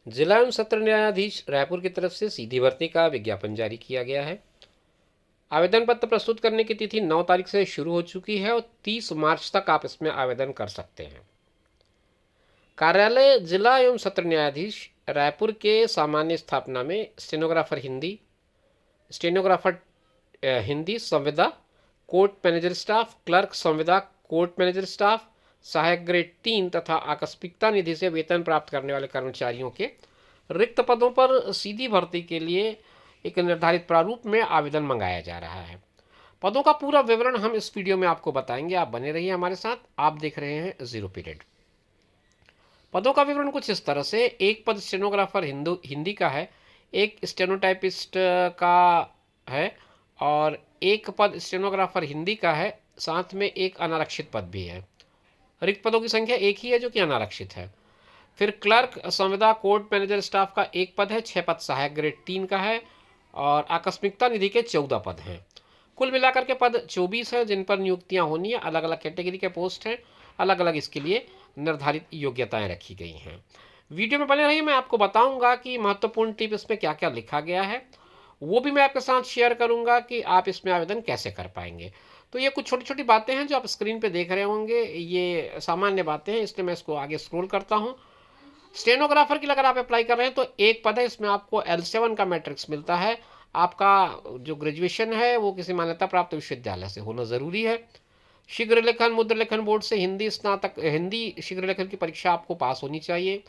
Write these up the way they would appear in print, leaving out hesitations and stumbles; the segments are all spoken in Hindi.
जिला एवं सत्र न्यायाधीश रायपुर की तरफ से सीधी भर्ती का विज्ञापन जारी किया गया है। आवेदन पत्र प्रस्तुत करने की तिथि 9 तारीख से शुरू हो चुकी है और 30 मार्च तक आप इसमें आवेदन कर सकते हैं। कार्यालय जिला एवं सत्र न्यायाधीश रायपुर के सामान्य स्थापना में स्टेनोग्राफर हिंदी संविदा, कोर्ट मैनेजर स्टाफ, क्लर्क संविदा, कोर्ट मैनेजर स्टाफ, सहायक ग्रेड 3 तथा आकस्मिकता निधि से वेतन प्राप्त करने वाले कर्मचारियों के रिक्त पदों पर सीधी भर्ती के लिए एक निर्धारित प्रारूप में आवेदन मंगाया जा रहा है। पदों का पूरा विवरण हम इस वीडियो में आपको बताएंगे। आप बने रहिए हमारे साथ। आप देख रहे हैं जीरो पीरियड। पदों का विवरण कुछ इस तरह से: एक पद स्टेनोग्राफर हिंदी का है, एक स्टेनोटाइपिस्ट का है और एक पद स्टेनोग्राफर हिंदी का है। साथ में एक अनारक्षित पद भी है। रिक्त पदों की संख्या एक ही है जो कि अनारक्षित है। फिर क्लर्क संविदा कोर्ट मैनेजर स्टाफ का एक पद है, 6 पद सहायक ग्रेड 3 का है और आकस्मिकता निधि के 14 पद हैं। कुल मिलाकर के पद 24 हैं जिन पर नियुक्तियां होनी है। अलग अलग कैटेगरी के पोस्ट हैं, अलग अलग इसके लिए निर्धारित योग्यताएं रखी गई हैं। वीडियो में बने रहिए, मैं आपको बताऊंगा कि महत्वपूर्ण टिप इसमें क्या क्या लिखा गया है, वो भी मैं आपके साथ शेयर करूंगा कि आप इसमें आवेदन कैसे कर पाएंगे। तो ये कुछ छोटी छोटी बातें हैं जो आप स्क्रीन पे देख रहे होंगे, ये सामान्य बातें हैं, इसलिए मैं इसको आगे स्क्रॉल करता हूँ। स्टेनोग्राफर के लिए अगर आप अप्लाई कर रहे हैं तो एक पद है, इसमें आपको L7 का मैट्रिक्स मिलता है। आपका जो ग्रेजुएशन है वो किसी मान्यता प्राप्त विश्वविद्यालय से होना ज़रूरी है। शीघ्र लेखन मुद्र लेखन बोर्ड से हिंदी शीघ्र लेखन की परीक्षा आपको पास होनी चाहिए।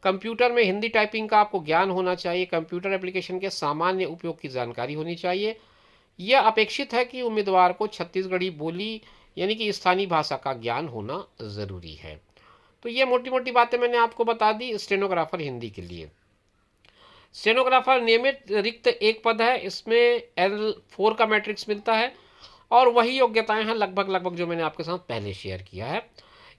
कंप्यूटर में हिंदी टाइपिंग का आपको ज्ञान होना चाहिए। कंप्यूटर एप्लीकेशन के सामान्य उपयोग की जानकारी होनी चाहिए। यह अपेक्षित है कि उम्मीदवार को छत्तीसगढ़ी बोली यानी कि स्थानीय भाषा का ज्ञान होना ज़रूरी है। तो ये मोटी मोटी बातें मैंने आपको बता दी स्टेनोग्राफर हिंदी के लिए। स्टेनोग्राफर नियमित रिक्त एक पद है, इसमें L4 का मैट्रिक्स मिलता है और वही योग्यताएं हैं लगभग लगभग जो मैंने आपके साथ पहले शेयर किया है।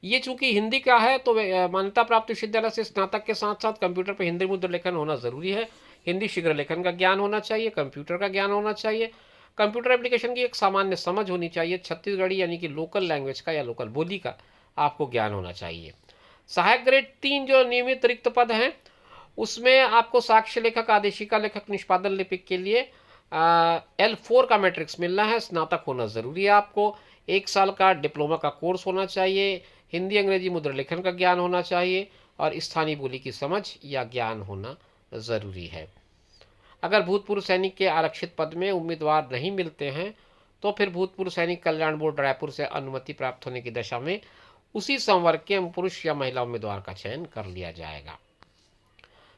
ये चूंकि हिंदी का है तो मान्यता प्राप्त विश्वविद्यालय से स्नातक के साथ साथ कंप्यूटर पर हिंदी मुद्र लेखन होना ज़रूरी है। हिंदी शीघ्र लेखन का ज्ञान होना चाहिए, कंप्यूटर का ज्ञान होना चाहिए, कंप्यूटर एप्लीकेशन की एक सामान्य समझ होनी चाहिए, छत्तीसगढ़ी यानी कि लोकल लैंग्वेज का या लोकल बोली का आपको ज्ञान होना चाहिए। सहायक ग्रेड 3 जो नियमित रिक्त पद हैं उसमें आपको साक्ष्य लेखक, आदेशिका लेखक, निष्पादन लिपिक के लिए L4 का मैट्रिक्स मिलना है। स्नातक होना ज़रूरी है आपको। 1 साल का डिप्लोमा का कोर्स होना चाहिए। हिंदी अंग्रेजी मुद्रा लेखन का ज्ञान होना चाहिए और स्थानीय बोली की समझ या ज्ञान होना ज़रूरी है। अगर भूतपूर्व सैनिक के आरक्षित पद में उम्मीदवार नहीं मिलते हैं तो फिर भूतपूर्व सैनिक कल्याण बोर्ड रायपुर से अनुमति प्राप्त होने की दशा में उसी संवर्ग के पुरुष या महिला उम्मीदवार का चयन कर लिया जाएगा।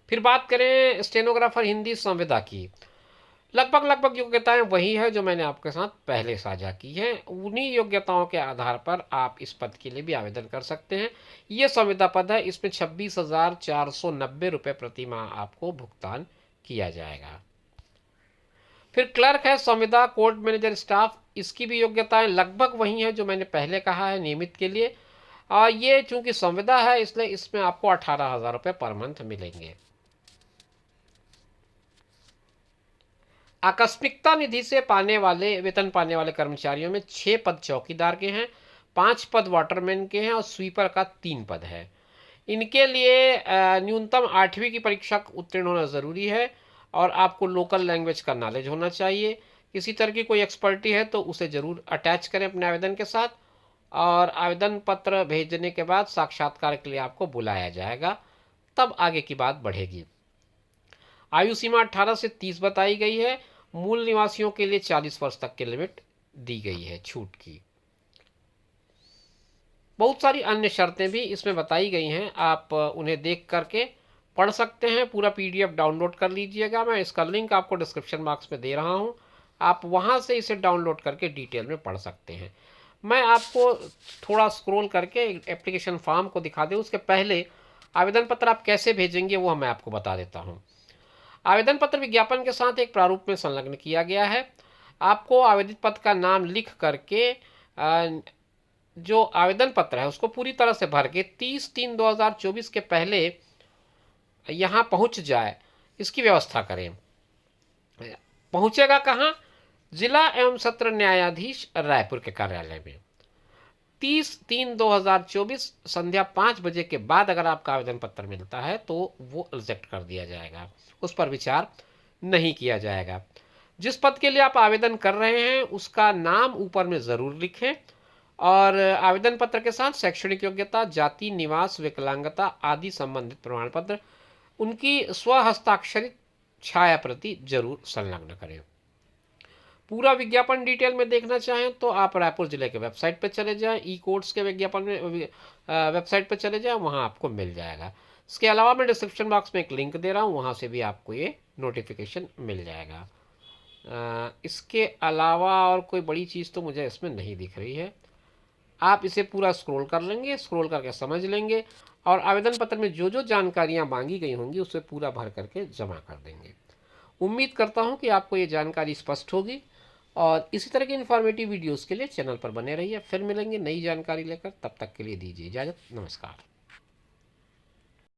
फिर बात करें स्टेनोग्राफर हिंदी संविदा की, लगभग लगभग योग्यताएं वही है जो मैंने आपके साथ पहले साझा की हैं। उन्हीं योग्यताओं के आधार पर आप इस पद के लिए भी आवेदन कर सकते हैं। ये संविदा पद है, इसमें 26,490 रुपये प्रति माह आपको भुगतान किया जाएगा। फिर क्लर्क है संविदा कोर्ट मैनेजर स्टाफ, इसकी भी योग्यताएं लगभग वही हैं जो मैंने पहले कहा है नियमित के लिए। ये चूंकि संविदा है इसलिए इसमें आपको 18,000 रुपये पर मंथ मिलेंगे। आकस्मिकता निधि से वेतन पाने वाले कर्मचारियों में 6 पद चौकीदार के हैं, 5 पद वाटरमैन के हैं और स्वीपर का 3 पद है। इनके लिए न्यूनतम 8वीं की परीक्षा उत्तीर्ण होना ज़रूरी है और आपको लोकल लैंग्वेज का नॉलेज होना चाहिए। किसी तरह की कोई एक्सपर्टी है तो उसे ज़रूर अटैच करें अपने आवेदन के साथ और आवेदन पत्र भेजने के बाद साक्षात्कार के लिए आपको बुलाया जाएगा, तब आगे की बात बढ़ेगी। आयु सीमा 18 से 30 बताई गई है। मूल निवासियों के लिए 40 वर्ष तक की लिमिट दी गई है छूट की। बहुत सारी अन्य शर्तें भी इसमें बताई गई हैं, आप उन्हें देख करके पढ़ सकते हैं। पूरा PDF डाउनलोड कर लीजिएगा, मैं इसका लिंक आपको डिस्क्रिप्शन बॉक्स में दे रहा हूं, आप वहां से इसे डाउनलोड करके डिटेल में पढ़ सकते हैं। मैं आपको थोड़ा स्क्रॉल करके एप्लीकेशन फॉर्म को दिखा दूँ, उसके पहले आवेदन पत्र आप कैसे भेजेंगे वो मैं आपको बता देता हूँ। आवेदन पत्र विज्ञापन के साथ एक प्रारूप में संलग्न किया गया है। आपको आवेदित पद का नाम लिख करके जो आवेदन पत्र है उसको पूरी तरह से भर के 30/3/2024 के पहले यहाँ पहुँच जाए, इसकी व्यवस्था करें। पहुँचेगा कहाँ? जिला एवं सत्र न्यायाधीश रायपुर के कार्यालय में। 30/3/2024 संध्या 5 बजे के बाद अगर आपका आवेदन पत्र मिलता है तो वो रिजेक्ट कर दिया जाएगा, उस पर विचार नहीं किया जाएगा। जिस पद के लिए आप आवेदन कर रहे हैं उसका नाम ऊपर में ज़रूर लिखें और आवेदन पत्र के साथ शैक्षणिक योग्यता, जाति, निवास, विकलांगता आदि संबंधित प्रमाण पत्र, उनकी स्वहस्ताक्षरित छाया प्रति जरूर संलग्न करें। पूरा विज्ञापन डिटेल में देखना चाहें तो आप रायपुर जिले के वेबसाइट पर चले जाएं, ई कोर्ट्स के विज्ञापन में वेबसाइट पर चले जाएं, वहां आपको मिल जाएगा। इसके अलावा मैं डिस्क्रिप्शन बॉक्स में एक लिंक दे रहा हूं, वहां से भी आपको ये नोटिफिकेशन मिल जाएगा। इसके अलावा और कोई बड़ी चीज़ तो मुझे इसमें नहीं दिख रही है। आप इसे पूरा स्क्रॉल कर लेंगे, स्क्रॉल करके समझ लेंगे और आवेदन पत्र में जो जो जानकारियाँ मांगी गई होंगी उसे पूरा भर करके जमा कर देंगे। उम्मीद करता हूँ कि आपको ये जानकारी स्पष्ट होगी और इसी तरह की इन्फॉर्मेटिव वीडियोस के लिए चैनल पर बने रहिए। फिर मिलेंगे नई जानकारी लेकर, तब तक के लिए दीजिए इजाज़त। नमस्कार।